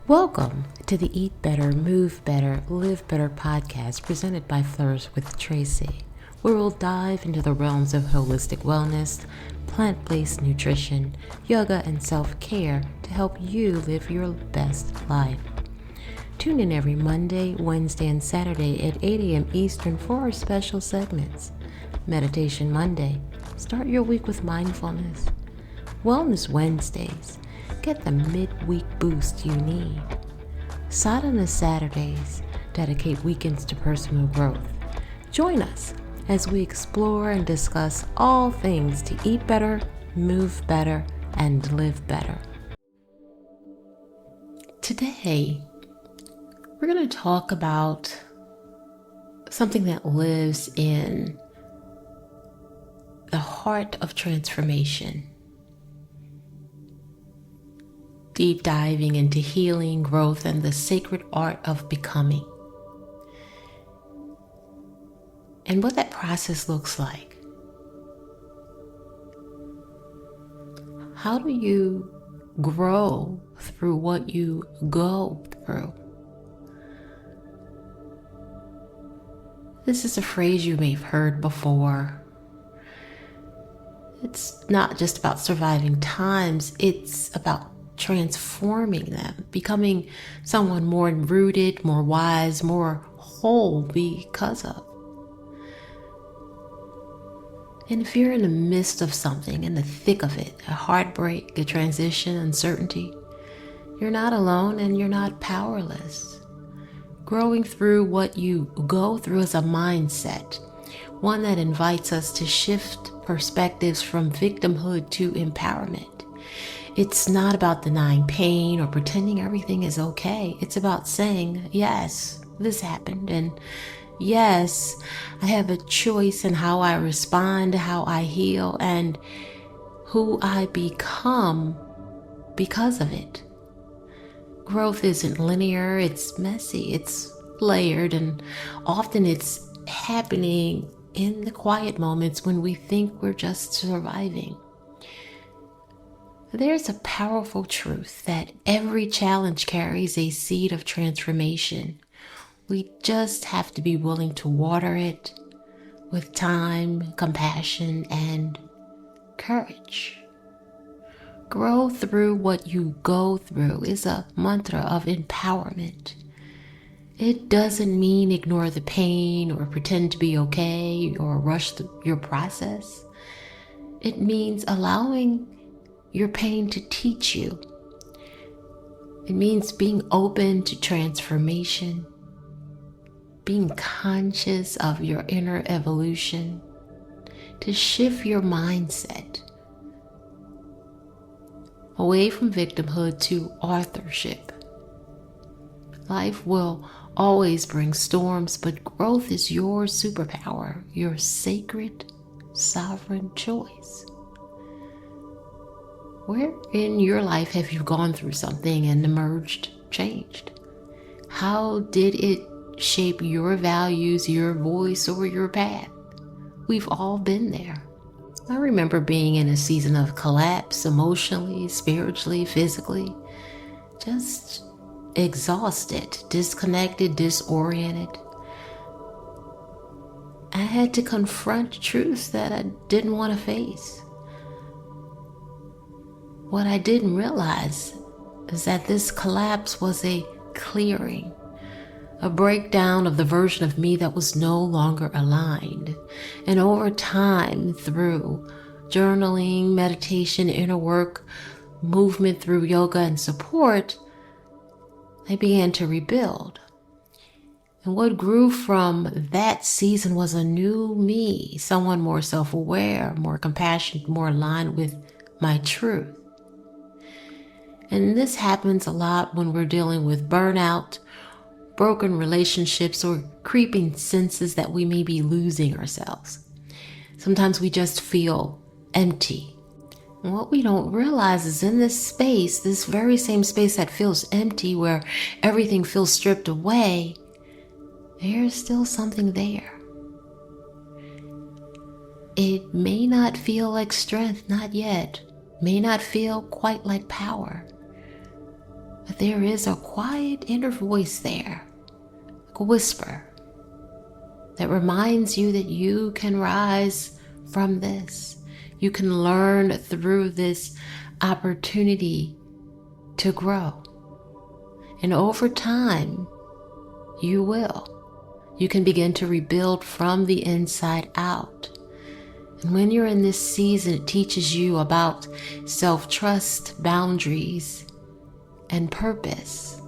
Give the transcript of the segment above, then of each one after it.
Welcome to the Eat Better, Move Better, Live Better podcast presented by Flourish with Tracy, where we'll dive into the realms of holistic wellness, plant-based nutrition, yoga, and self-care to help you live your best life. Tune in every Monday, Wednesday, and Saturday at 8 a.m. Eastern for our special segments. Meditation Monday. Start your week with mindfulness. Wellness Wednesdays. Get the midweek boost you need. Sadhana Saturdays. Dedicate weekends to personal growth. Join us as we explore and discuss all things to eat better, move better, and live better. Today, we're going to talk about something that lives in the heart of transformation. Deep diving into healing, growth, and the sacred art of becoming. And what that process looks like. How do you grow through what you go through? This is a phrase you may have heard before. It's not just about surviving times, it's about transforming them, becoming someone more rooted, more wise, more whole because of. And if you're in the midst of something, in the thick of it, a heartbreak, a transition, uncertainty, you're not alone and you're not powerless. Growing through what you go through is a mindset, one that invites us to shift perspectives from victimhood to empowerment. It's not about denying pain or pretending everything is okay. It's about saying, yes, this happened, and yes, I have a choice in how I respond, how I heal, and who I become because of it. Growth isn't linear, it's messy, it's layered, and often it's happening in the quiet moments when we think we're just surviving. There's a powerful truth that every challenge carries a seed of transformation. We just have to be willing to water it with time, compassion, and courage. Grow through what you go through is a mantra of empowerment. It doesn't mean ignore the pain or pretend to be okay or rush your process. It means allowing your pain to teach you. It means being open to transformation, being conscious of your inner evolution, to shift your mindset away from victimhood to authorship. Life will always bring storms, but growth is your superpower, your sacred, sovereign choice. Where in your life have you gone through something and emerged changed? How did it shape your values, your voice, or your path? We've all been there. I remember being in a season of collapse emotionally, spiritually, physically, just exhausted, disconnected, disoriented. I had to confront truths that I didn't want to face. What I didn't realize is that this collapse was a clearing, a breakdown of the version of me that was no longer aligned. And over time, through journaling, meditation, inner work, movement through yoga and support, I began to rebuild. And what grew from that season was a new me, someone more self-aware, more compassionate, more aligned with my truth. And this happens a lot when we're dealing with burnout, broken relationships, or creeping senses that we may be losing ourselves. Sometimes we just feel empty. And what we don't realize is in this space, this very same space that feels empty, where everything feels stripped away, there's still something there. It may not feel like strength, not yet. May not feel quite like power. But there is a quiet inner voice there, like a whisper, that reminds you that you can rise from this. You can learn through this opportunity to grow. And over time, you will. You can begin to rebuild from the inside out. And when you're in this season, it teaches you about self-trust, boundaries, and purpose.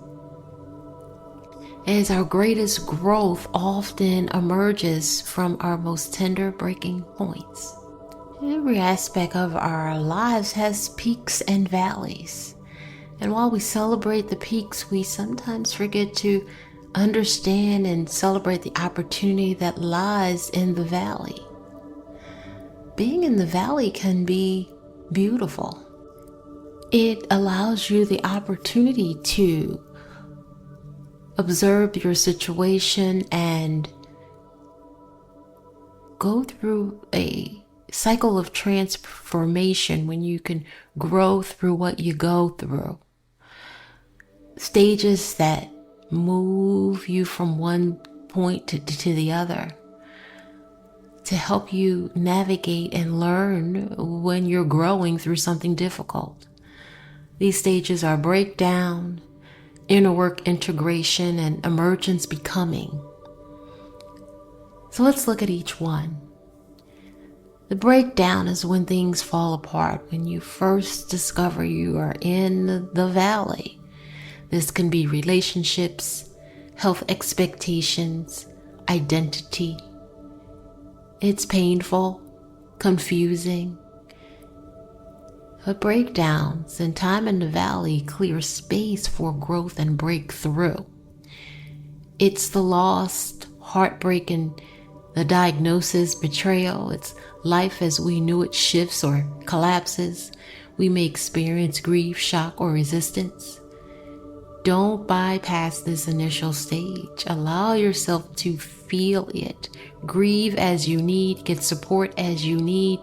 As our greatest growth often emerges from our most tender breaking points. Every aspect of our lives has peaks and valleys. And while we celebrate the peaks, we sometimes forget to understand and celebrate the opportunity that lies in the valley. Being in the valley can be beautiful. It allows you the opportunity to observe your situation and go through a cycle of transformation when you can grow through what you go through. Stages that move you from one point to the other to help you navigate and learn when you're growing through something difficult. These stages are breakdown, inner work integration, and emergence becoming. So let's look at each one. The breakdown is when things fall apart, when you first discover you are in the valley. This can be relationships, health expectations, identity. It's painful, confusing. But breakdowns and time in the valley clear space for growth and breakthrough. It's the lost, heartbreak, and the diagnosis, betrayal. It's life as we knew it shifts or collapses. We may experience grief, shock, or resistance. Don't bypass this initial stage. Allow yourself to feel it. Grieve as you need, get support as you need,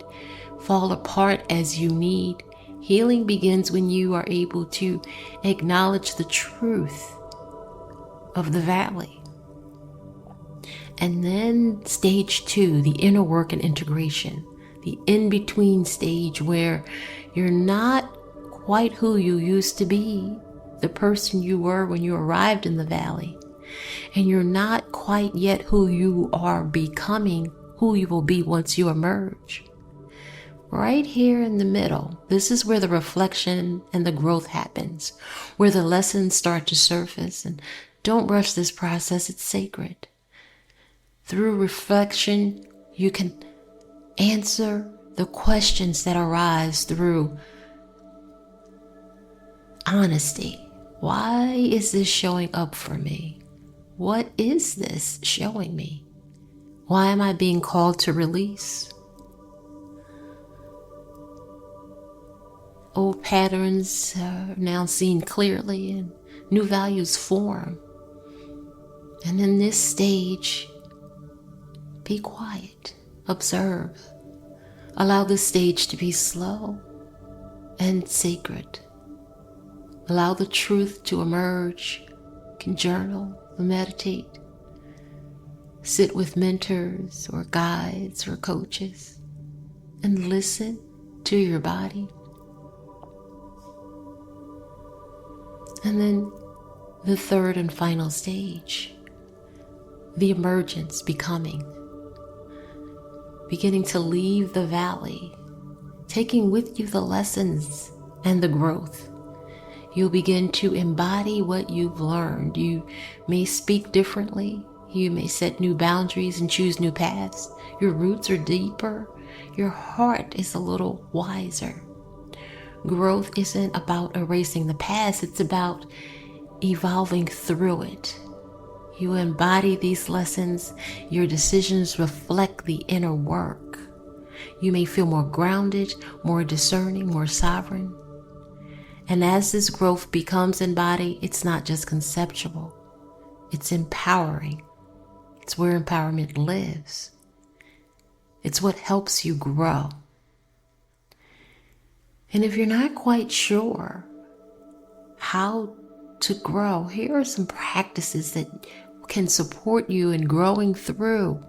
fall apart as you need. Healing begins when you are able to acknowledge the truth of the valley. And then stage 2, the inner work and integration, the in-between stage where you're not quite who you used to be, the person you were when you arrived in the valley, and you're not quite yet who you are becoming, who you will be once you emerge. Right here in the middle, this is where the reflection and the growth happens, where the lessons start to surface. And don't rush this process, it's sacred. Through reflection, you can answer the questions that arise through honesty. Why is this showing up for me? What is this showing me? Why am I being called to release? Old patterns are now seen clearly and new values form. And in this stage, be quiet, observe. Allow this stage to be slow and sacred. Allow the truth to emerge. You can journal, meditate, sit with mentors or guides or coaches, and listen to your body. And then the third and final stage, the emergence, becoming. Beginning to leave the valley, taking with you the lessons and the growth. You'll begin to embody what you've learned. You may speak differently. You may set new boundaries and choose new paths. Your roots are deeper. Your heart is a little wiser. Growth isn't about erasing the past. It's about evolving through it. You embody these lessons. Your decisions reflect the inner work. You may feel more grounded, more discerning, more sovereign. And as this growth becomes embodied, it's not just conceptual. It's empowering. It's where empowerment lives. It's what helps you grow. And if you're not quite sure how to grow, here are some practices that can support you in growing through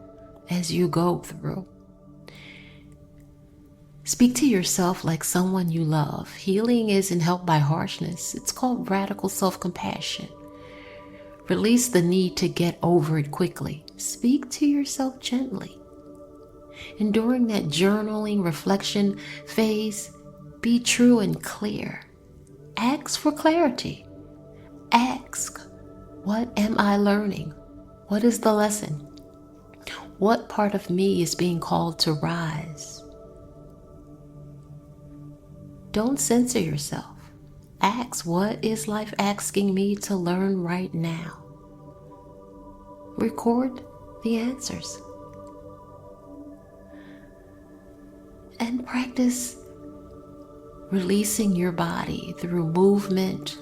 as you go through. Speak to yourself like someone you love. Healing isn't helped by harshness. It's called radical self-compassion. Release the need to get over it quickly. Speak to yourself gently. And during that journaling reflection phase, be true and clear. Ask for clarity. Ask, what am I learning? What is the lesson? What part of me is being called to rise? Don't censor yourself. Ask, what is life asking me to learn right now? Record the answers. And practice releasing your body through movement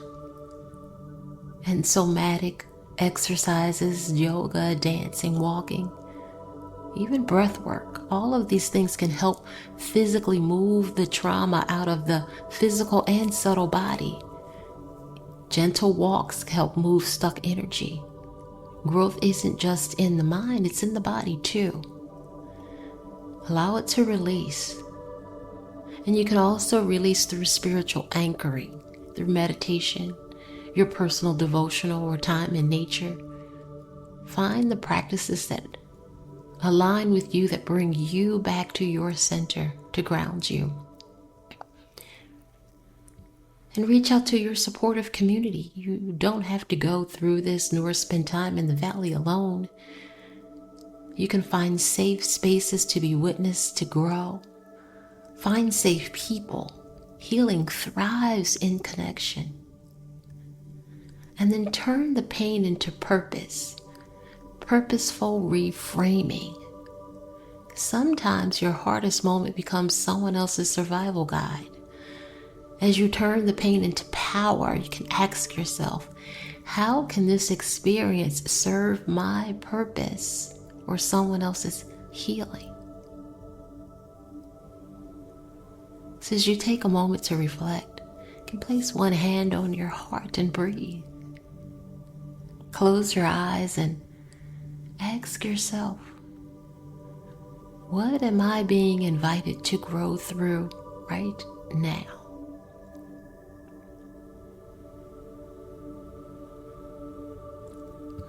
and somatic exercises, yoga, dancing, walking, even breath work. All of these things can help physically move the trauma out of the physical and subtle body. Gentle walks help move stuck energy. Growth isn't just in the mind, it's in the body too. Allow it to release. And you can also release through spiritual anchoring, through meditation, your personal devotional or time in nature. Find the practices that align with you, that bring you back to your center, to ground you. And reach out to your supportive community. You don't have to go through this nor spend time in the valley alone. You can find safe spaces to be witnessed, to grow. Find safe people. Healing thrives in connection. And then turn the pain into purpose. Purposeful reframing. Sometimes your hardest moment becomes someone else's survival guide. As you turn the pain into power, you can ask yourself, how can this experience serve my purpose or someone else's healing? So as you take a moment to reflect, you can place one hand on your heart and breathe. Close your eyes and ask yourself, what am I being invited to grow through right now?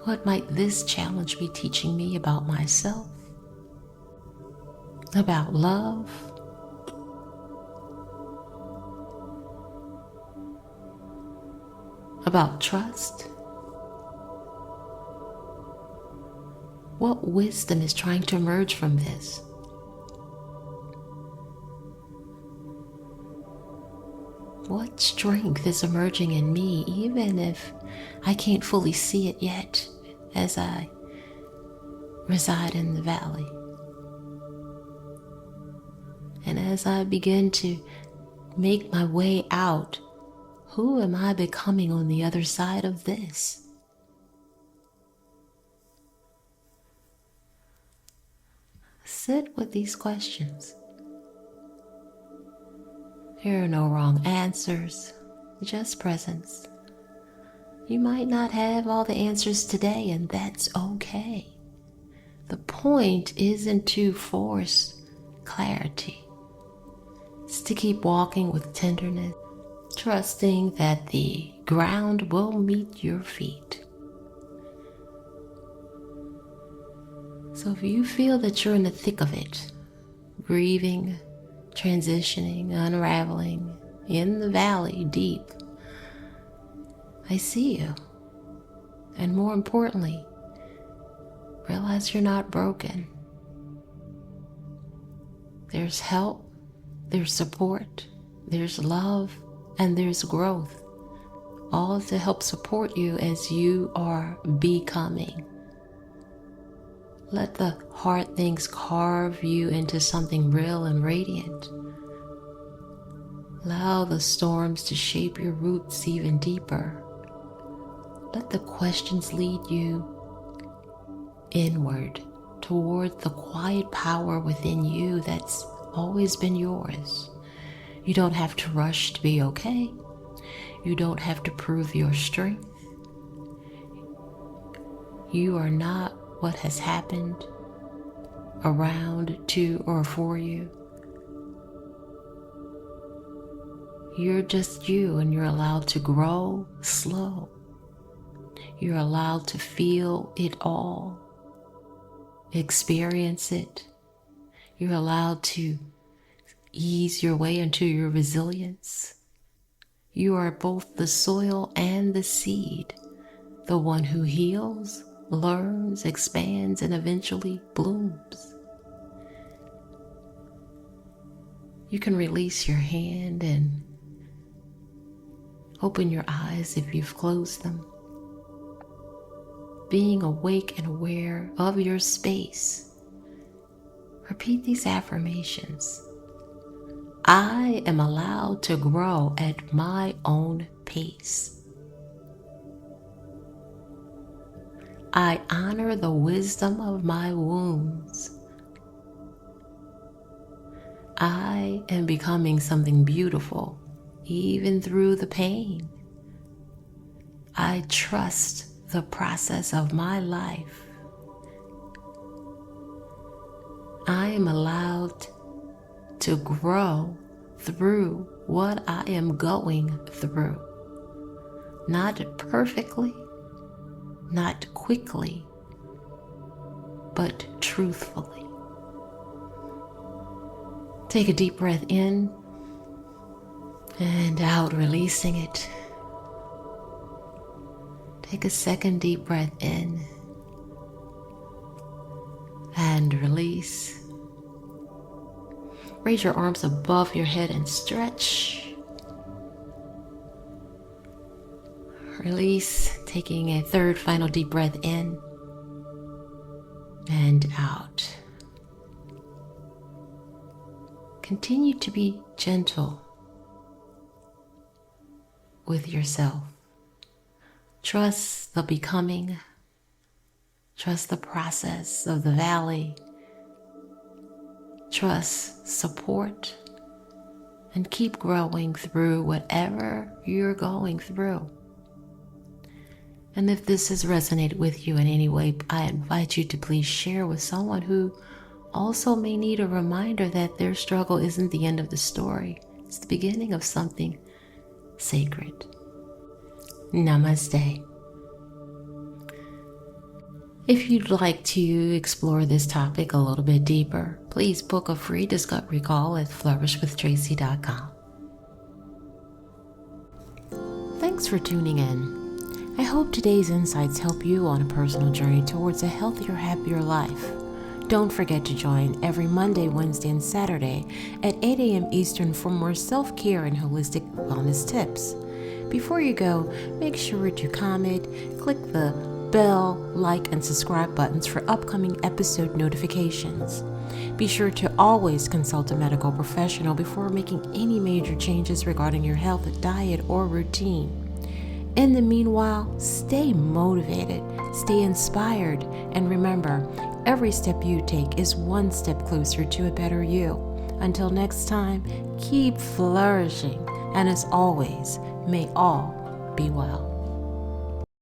What might this challenge be teaching me about myself, about love, about trust? What wisdom is trying to emerge from this? What strength is emerging in me, even if I can't fully see it yet as I reside in the valley? And as I begin to make my way out, who am I becoming on the other side of this? Sit with these questions. There are no wrong answers, just presence. You might not have all the answers today, and that's okay. The point isn't to force clarity. It's to keep walking with tenderness, trusting that the ground will meet your feet. So if you feel that you're in the thick of it, grieving, transitioning, unraveling, in the valley deep, I see you. And more importantly, realize you're not broken. There's help, there's support, there's love, and there's growth, all to help support you as you are becoming. Let the hard things carve you into something real and radiant. Allow the storms to shape your roots even deeper. Let the questions lead you inward toward the quiet power within you that's always been yours. You don't have to rush to be okay. You don't have to prove your strength. You are not what has happened around, to, or for you. You're just you, and you're allowed to grow slow. You're allowed to feel it all, experience it. You're allowed to ease your way into your resilience. You are both the soil and the seed, the one who heals, learns, expands, and eventually blooms. You can release your hand and open your eyes if you've closed them. Being awake and aware of your space, repeat these affirmations. I am allowed to grow at my own pace. I honor the wisdom of my wounds. I am becoming something beautiful, even through the pain. I trust the process of my life. I am allowed to grow through what I am going through. Not perfectly, not quickly, but truthfully. Take a deep breath in and out, releasing it. Take a second deep breath in and release. Raise your arms above your head and stretch. Release, taking a third final deep breath in and out. Continue to be gentle with yourself. Trust the becoming. Trust the process of the valley. Trust support, and keep growing through whatever you're going through. And if this has resonated with you in any way, I invite you to please share with someone who also may need a reminder that their struggle isn't the end of the story. It's the beginning of something sacred. Namaste. If you'd like to explore this topic a little bit deeper, please book a free discovery call at flourishwithtracy.com. Thanks for tuning in. I hope today's insights help you on a personal journey towards a healthier, happier life. Don't forget to join every Monday, Wednesday, and Saturday at 8 a.m. Eastern for more self-care and holistic wellness tips. Before you go, make sure to comment, click the bell, like, and subscribe buttons for upcoming episode notifications. Be sure to always consult a medical professional before making any major changes regarding your health, diet, or routine. In the meanwhile, stay motivated, stay inspired, and remember, every step you take is one step closer to a better you. Until next time, keep flourishing, and as always, may all be well.